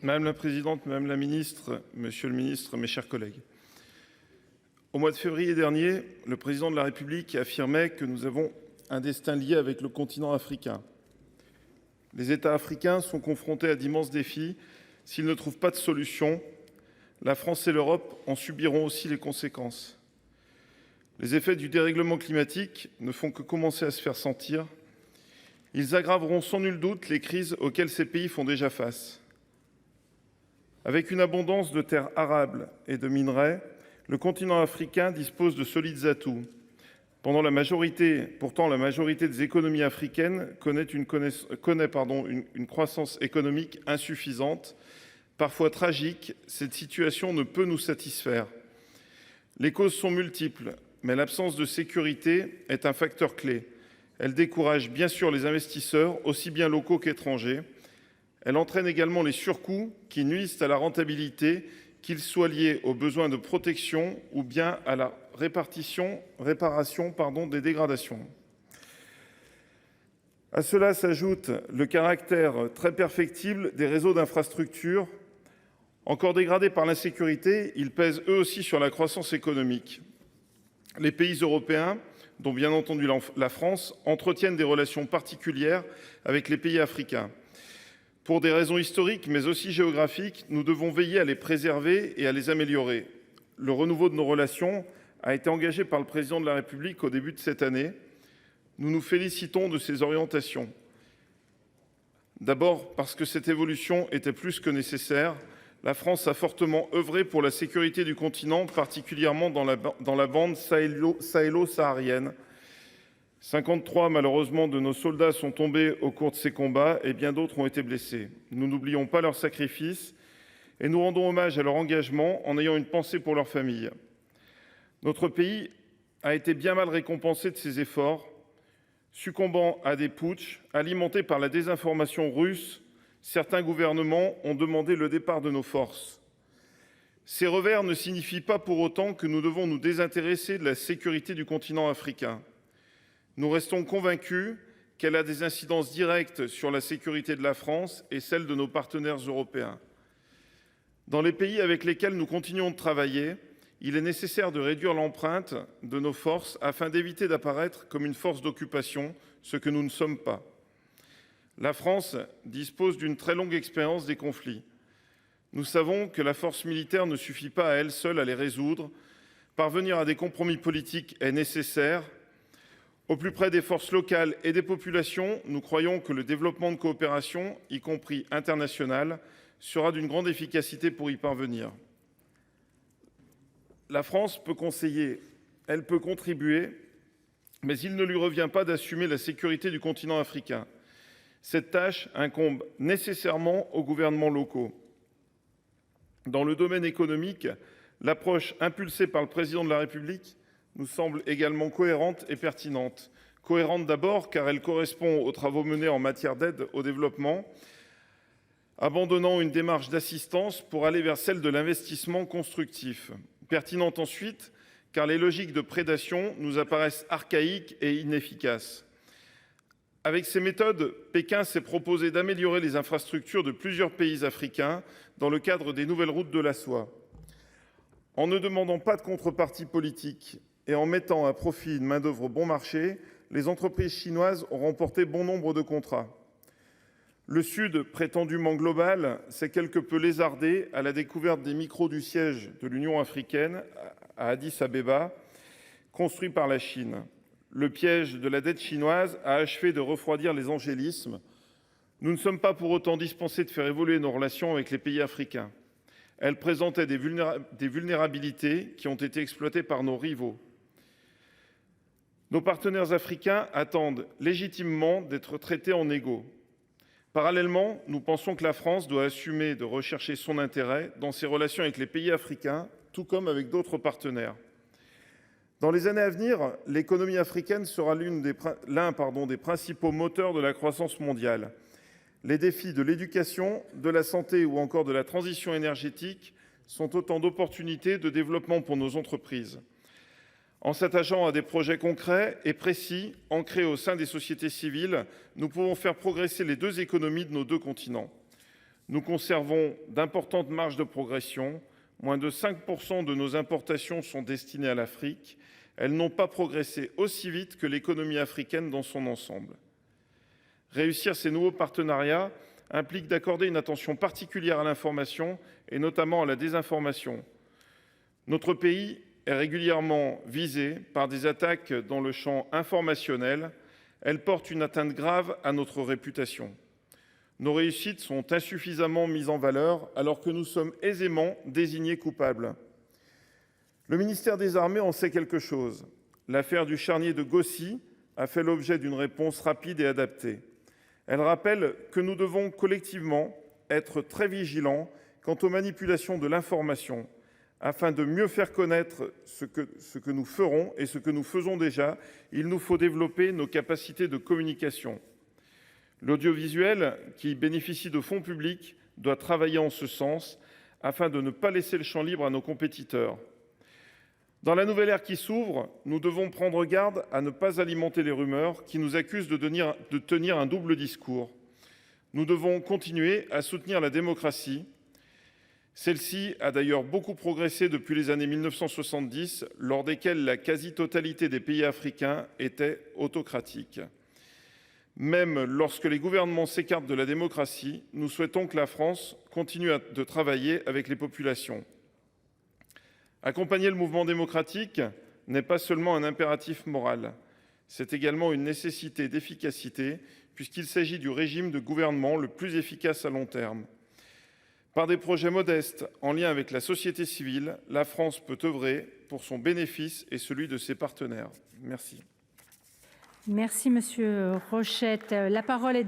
Madame la présidente, madame la ministre, monsieur le ministre, mes chers collègues. Au mois de février dernier, le président de la République affirmait que nous avons un destin lié avec le continent africain. Les États africains sont confrontés à d'immenses défis. S'ils ne trouvent pas de solution, la France et l'Europe en subiront aussi les conséquences. Les effets du dérèglement climatique ne font que commencer à se faire sentir. Ils aggraveront sans nul doute les crises auxquelles ces pays font déjà face. Avec une abondance de terres arables et de minerais, le continent africain dispose de solides atouts. Pourtant, la majorité des économies africaines connaît une croissance économique insuffisante. Parfois tragique, cette situation ne peut nous satisfaire. Les causes sont multiples, mais l'absence de sécurité est un facteur clé. Elle décourage bien sûr les investisseurs, aussi bien locaux qu'étrangers. Elle entraîne également les surcoûts qui nuisent à la rentabilité, qu'ils soient liés aux besoins de protection ou bien à la réparation des dégradations. À cela s'ajoute le caractère très perfectible des réseaux d'infrastructures. Encore dégradés par l'insécurité, ils pèsent eux aussi sur la croissance économique. Les pays européens, dont bien entendu la France, entretiennent des relations particulières avec les pays africains. Pour des raisons historiques, mais aussi géographiques, nous devons veiller à les préserver et à les améliorer. Le renouveau de nos relations a été engagé par le président de la République au début de cette année. Nous nous félicitons de ces orientations. D'abord parce que cette évolution était plus que nécessaire. La France a fortement œuvré pour la sécurité du continent, particulièrement dans la bande sahélo-saharienne. 53 malheureusement de nos soldats sont tombés au cours de ces combats et bien d'autres ont été blessés. Nous n'oublions pas leur sacrifice et nous rendons hommage à leur engagement en ayant une pensée pour leurs familles. Notre pays a été bien mal récompensé de ses efforts. Succombant à des putschs alimentés par la désinformation russe, certains gouvernements ont demandé le départ de nos forces. Ces revers ne signifient pas pour autant que nous devons nous désintéresser de la sécurité du continent africain. Nous restons convaincus qu'elle a des incidences directes sur la sécurité de la France et celle de nos partenaires européens. Dans les pays avec lesquels nous continuons de travailler, il est nécessaire de réduire l'empreinte de nos forces afin d'éviter d'apparaître comme une force d'occupation, ce que nous ne sommes pas. La France dispose d'une très longue expérience des conflits. Nous savons que la force militaire ne suffit pas à elle seule à les résoudre. Parvenir à des compromis politiques est nécessaire. Au plus près des forces locales et des populations, nous croyons que le développement de coopération, y compris internationale, sera d'une grande efficacité pour y parvenir. La France peut conseiller, elle peut contribuer, mais il ne lui revient pas d'assumer la sécurité du continent africain. Cette tâche incombe nécessairement aux gouvernements locaux. Dans le domaine économique, l'approche impulsée par le président de la République nous semble également cohérente et pertinente. Cohérente d'abord car elle correspond aux travaux menés en matière d'aide au développement, abandonnant une démarche d'assistance pour aller vers celle de l'investissement constructif. Pertinente ensuite car les logiques de prédation nous apparaissent archaïques et inefficaces. Avec ces méthodes, Pékin s'est proposé d'améliorer les infrastructures de plusieurs pays africains dans le cadre des nouvelles routes de la soie. En ne demandant pas de contrepartie politique et en mettant à profit une main-d'œuvre bon marché, les entreprises chinoises ont remporté bon nombre de contrats. Le Sud, prétendument global, s'est quelque peu lézardé à la découverte des micros du siège de l'Union africaine à Addis Abeba, construit par la Chine. Le piège de la dette chinoise a achevé de refroidir les angélismes. Nous ne sommes pas pour autant dispensés de faire évoluer nos relations avec les pays africains. Elles présentaient des vulnérabilités qui ont été exploitées par nos rivaux. Nos partenaires africains attendent légitimement d'être traités en égaux. Parallèlement, nous pensons que la France doit assumer de rechercher son intérêt dans ses relations avec les pays africains, tout comme avec d'autres partenaires. Dans les années à venir, l'économie africaine sera l'un des principaux moteurs de la croissance mondiale. Les défis de l'éducation, de la santé ou encore de la transition énergétique sont autant d'opportunités de développement pour nos entreprises. En s'attachant à des projets concrets et précis, ancrés au sein des sociétés civiles, nous pouvons faire progresser les deux économies de nos deux continents. Nous conservons d'importantes marges de progression. Moins de 5% de nos importations sont destinées à l'Afrique. Elles n'ont pas progressé aussi vite que l'économie africaine dans son ensemble. Réussir ces nouveaux partenariats implique d'accorder une attention particulière à l'information et notamment à la désinformation. Notre pays est régulièrement visé par des attaques dans le champ informationnel. Elles portent une atteinte grave à notre réputation. Nos réussites sont insuffisamment mises en valeur alors que nous sommes aisément désignés coupables. Le ministère des Armées en sait quelque chose. L'affaire du charnier de Gossi a fait l'objet d'une réponse rapide et adaptée. Elle rappelle que nous devons collectivement être très vigilants quant aux manipulations de l'information. Afin de mieux faire connaître ce que nous ferons et ce que nous faisons déjà, il nous faut développer nos capacités de communication. L'audiovisuel, qui bénéficie de fonds publics, doit travailler en ce sens afin de ne pas laisser le champ libre à nos compétiteurs. Dans la nouvelle ère qui s'ouvre, nous devons prendre garde à ne pas alimenter les rumeurs qui nous accusent de tenir un double discours. Nous devons continuer à soutenir la démocratie. Celle-ci a d'ailleurs beaucoup progressé depuis les années 1970, lors desquelles la quasi-totalité des pays africains étaient autocratiques. Même lorsque les gouvernements s'écartent de la démocratie, nous souhaitons que la France continue de travailler avec les populations. Accompagner le mouvement démocratique n'est pas seulement un impératif moral, c'est également une nécessité d'efficacité, puisqu'il s'agit du régime de gouvernement le plus efficace à long terme. Par des projets modestes, en lien avec la société civile, la France peut œuvrer pour son bénéfice et celui de ses partenaires. Merci. Merci, Monsieur Rochette. La parole est